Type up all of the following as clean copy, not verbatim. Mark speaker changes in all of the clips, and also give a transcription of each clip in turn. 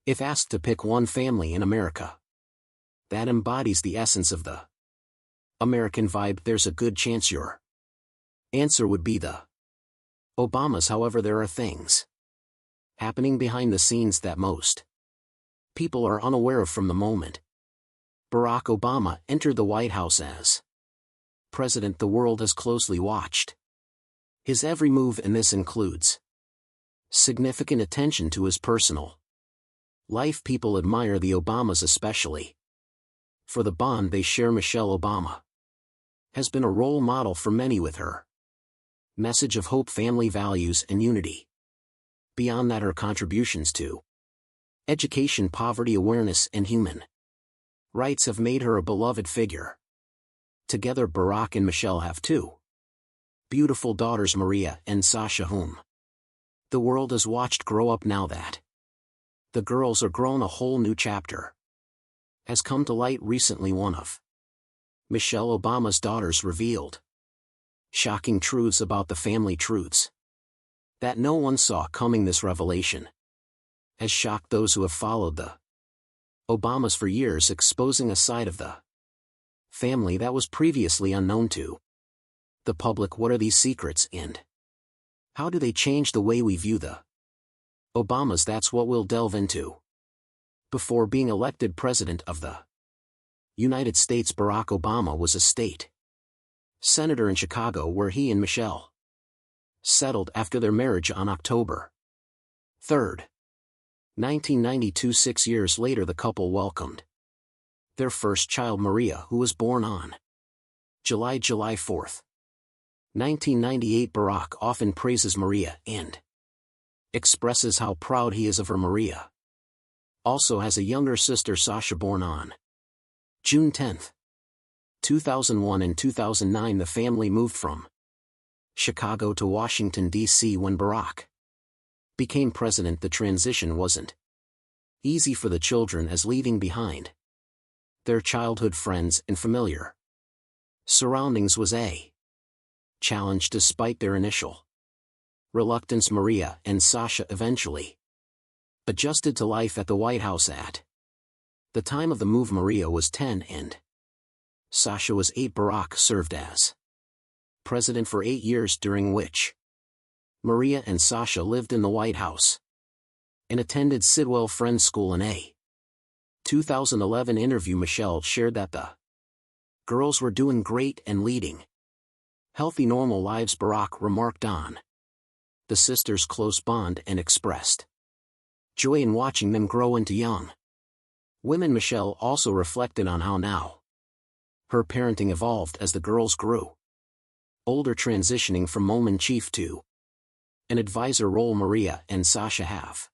Speaker 1: If asked to pick one family in America that embodies the essence of the American vibe, there's a good chance your answer would be the Obamas. However, there are things happening behind the scenes that most people are unaware of. From the moment Barack Obama entered the White House as president, the world has closely watched his every move, and this includes significant attention to his personal life. People admire the Obamas especially for the bond they share. Michelle Obama has been a role model for many with her message of hope, family values, and unity. Beyond that, her contributions to education, poverty awareness, and human rights have made her a beloved figure. Together, Barack and Michelle have two beautiful daughters, Maria and Sasha, whom the world has watched grow up. Now that the girls are grown, a whole new chapter has come to light recently. One of Michelle Obama's daughters revealed shocking truths about the family, truths that no one saw coming. This revelation has shocked those who have followed the Obamas for years, exposing a side of the family that was previously unknown to the public. What are these secrets, and how do they change the way we view the Obamas? That's what we'll delve into. Before being elected president of the United States, Barack Obama was a state senator in Chicago, where he and Michelle settled after their marriage on October 3, 1992. 6 years later, the couple welcomed their first child, Maria, who was born on July 4, 1998. Barack often praises Maria and expresses how proud he is of her. Maria also has a younger sister, Sasha, born on June 10, 2001. In 2009, the family moved from Chicago to Washington, D.C. When Barack became president, the transition wasn't easy for the children, as leaving behind their childhood friends and familiar surroundings was a challenge. Despite their initial reluctance, Maria and Sasha eventually adjusted to life at the White House. At the time of the move, Maria was 10 and Sasha was 8. Barack served as president for 8 years, during which Maria and Sasha lived in the White House and attended Sidwell Friends School. In a 2011 interview, Michelle shared that the girls were doing great and leading healthy, normal lives. Barack remarked on the sisters' close bond and expressed joy in watching them grow into young women. Michelle also reflected on how now her parenting evolved as the girls grew older, transitioning from mom in chief to an advisor role. Maria and Sasha have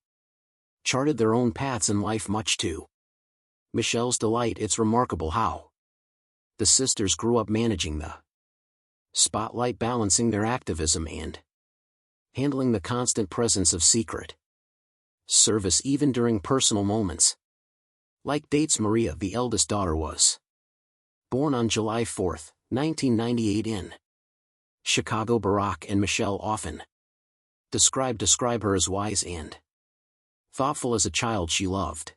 Speaker 1: charted their own paths in life, much to Michelle's delight. It's remarkable how the sisters grew up managing the spotlight, balancing their activism and handling the constant presence of secret service, even during personal moments like dates. Maria, the eldest daughter, was born on July 4, 1998 in Chicago. Barack and Michelle often describe her as wise and thoughtful. As a child, she loved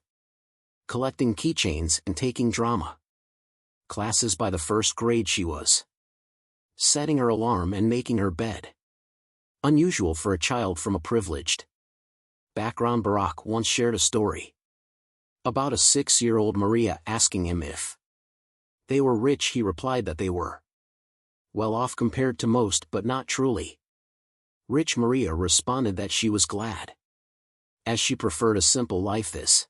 Speaker 1: collecting keychains and taking drama classes. By the first grade, she was setting her alarm and making her bed, unusual for a child from a privileged background. Barack once shared a story about a 6-year-old Maria asking him if they were rich. He replied that they were well off compared to most, but not truly rich. Maria responded that she was glad, as she preferred a simple life. This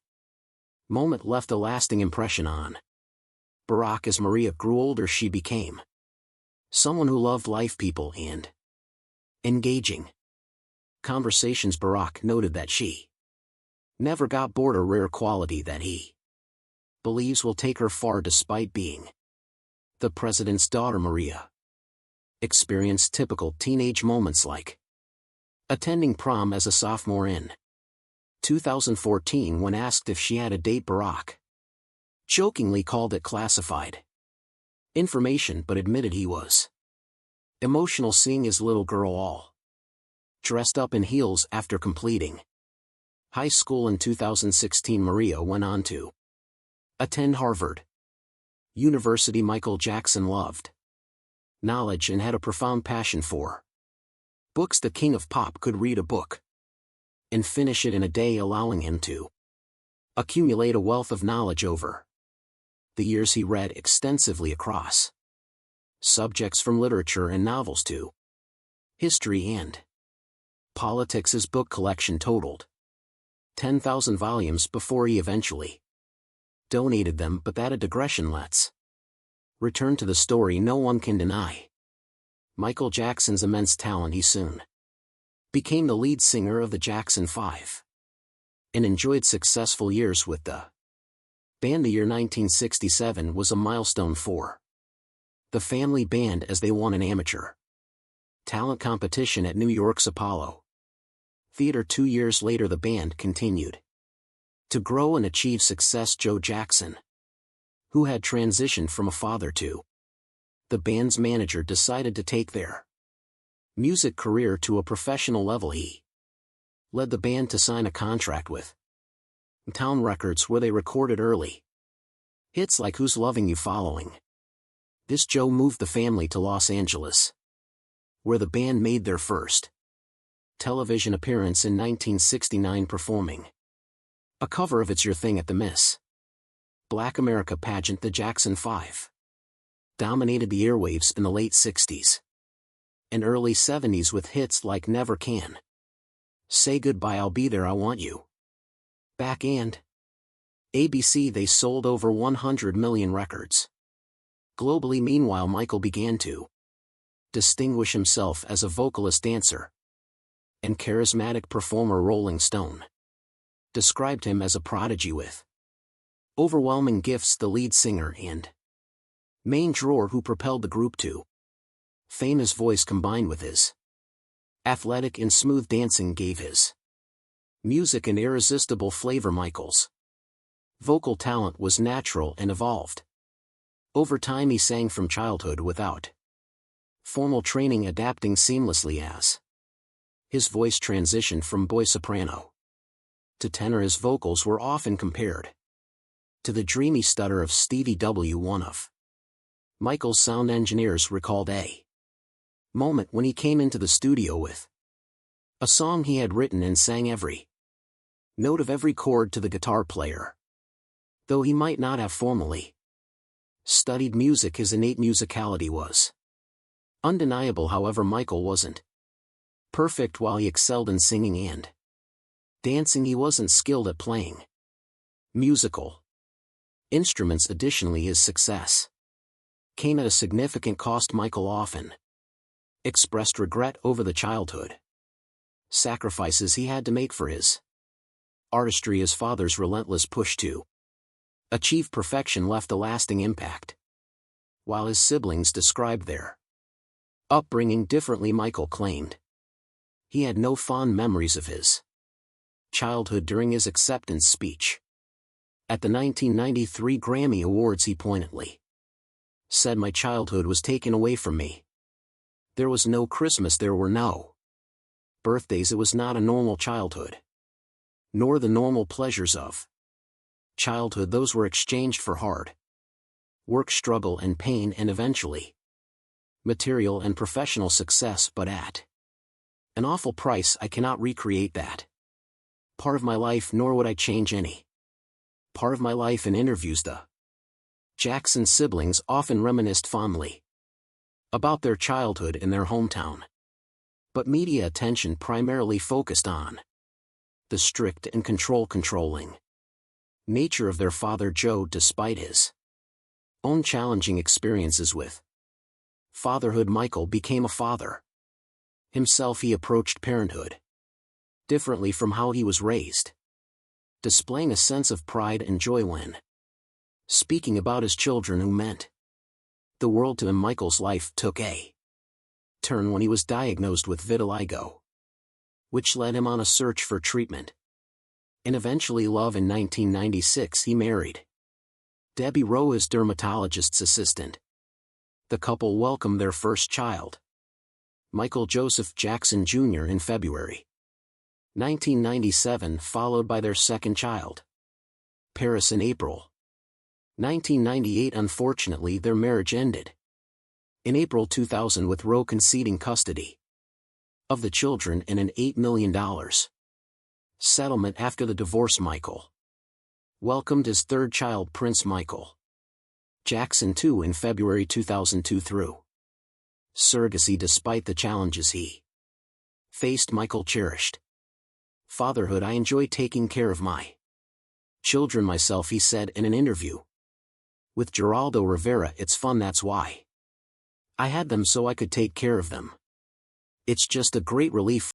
Speaker 1: moment left a lasting impression on Barack. As Maria grew older, she became someone who loved life, people, and engaging conversations. Barack noted that she never got bored, a rare quality that he believes will take her far. Despite being the president's daughter, Maria experienced typical teenage moments, like attending prom as a sophomore in 2014. When asked if she had a date, Barack jokingly called it classified information, but admitted he was emotional seeing his little girl all dressed up in heels after completing High school. In 2016, Maria went on to attend Harvard University. Michael Jackson loved knowledge and had a profound passion for books. The king of pop could read a book and finish it in a day, allowing him to accumulate a wealth of knowledge over the years. He read extensively across subjects from literature and novels to history and politics. His book collection totaled 10,000 volumes before he eventually donated them. But that a digression. Let's return to the story. No one can deny Michael Jackson's immense talent. He soon became the lead singer of the Jackson 5 and enjoyed successful years with the band. The year 1967 was a milestone for the family band as they won an amateur talent competition at New York's Apollo Theater. 2 years later, the band continued to grow and achieve success. Joe Jackson, who had transitioned from a father to the band's manager, decided to take their music career to a professional level. He led the band to sign a contract with Town Records, where they recorded early hits like Who's Loving You. Following this, Joe moved the family to Los Angeles, where the band made their first television appearance in 1969, performing a cover of It's Your Thing at the Miss Black America pageant. The Jackson 5 dominated the airwaves in the late 60s and early 70s with hits like Never Can Say Goodbye, I'll Be There, I Want You Back, and ABC. They sold over 100 million records globally. Meanwhile, Michael began to distinguish himself as a vocalist, dancer, and charismatic performer. Rolling Stone described him as a prodigy with overwhelming gifts. The lead singer and main drawer who propelled the group to fame. His voice, combined with his athletic and smooth dancing, gave his music an irresistible flavor. Michael's vocal talent was natural and evolved over time. He sang from childhood without formal training, adapting seamlessly as his voice transitioned from boy soprano to tenor. His vocals were often compared to the dreamy stutter of Stevie W. One of Michael's sound engineers recalled a moment when he came into the studio with a song he had written and sang every note of every chord to the guitar player. Though he might not have formally studied music, his innate musicality was undeniable. However, Michael wasn't perfect. While he excelled in singing and dancing, he wasn't skilled at playing musical instruments. Additionally, his success came at a significant cost. Michael often expressed regret over the childhood sacrifices he had to make for his artistry. His father's relentless push to achieve perfection left a lasting impact. While his siblings described their upbringing differently, Michael claimed he had no fond memories of his childhood. During his acceptance speech at the 1993 Grammy Awards, he poignantly said, "My childhood was taken away from me. There was no Christmas, there were no birthdays. It was not a normal childhood, nor the normal pleasures of childhood. Those were exchanged for hard work, struggle and pain, and eventually material and professional success, but at an awful price. I cannot recreate that part of my life, nor would I change any part of my life." In interviews, the Jackson siblings often reminisced fondly about their childhood in their hometown, but media attention primarily focused on the strict and controlling nature of their father Joe. Despite his own challenging experiences with fatherhood, Michael became a father himself. He approached parenthood differently from how he was raised, displaying a sense of pride and joy when speaking about his children who meant the world to him. Michael's life took a turn when he was diagnosed with vitiligo, which led him on a search for treatment and eventually love. In 1996, he married Debbie Rowe, his dermatologist's assistant. The couple welcomed their first child, Michael Joseph Jackson Jr., in February 1997, followed by their second child, Paris, in April 1998. Unfortunately, their marriage ended in April 2000, with Roe conceding custody of the children and an $8 million settlement after the divorce. Michael welcomed his third child, Prince Michael Jackson, II, in February 2002 through surrogacy. Despite the challenges he faced, Michael cherished fatherhood. "I enjoy taking care of my children myself," he said in an interview with Geraldo Rivera. "It's fun, that's why I had them, so I could take care of them. It's just a great relief."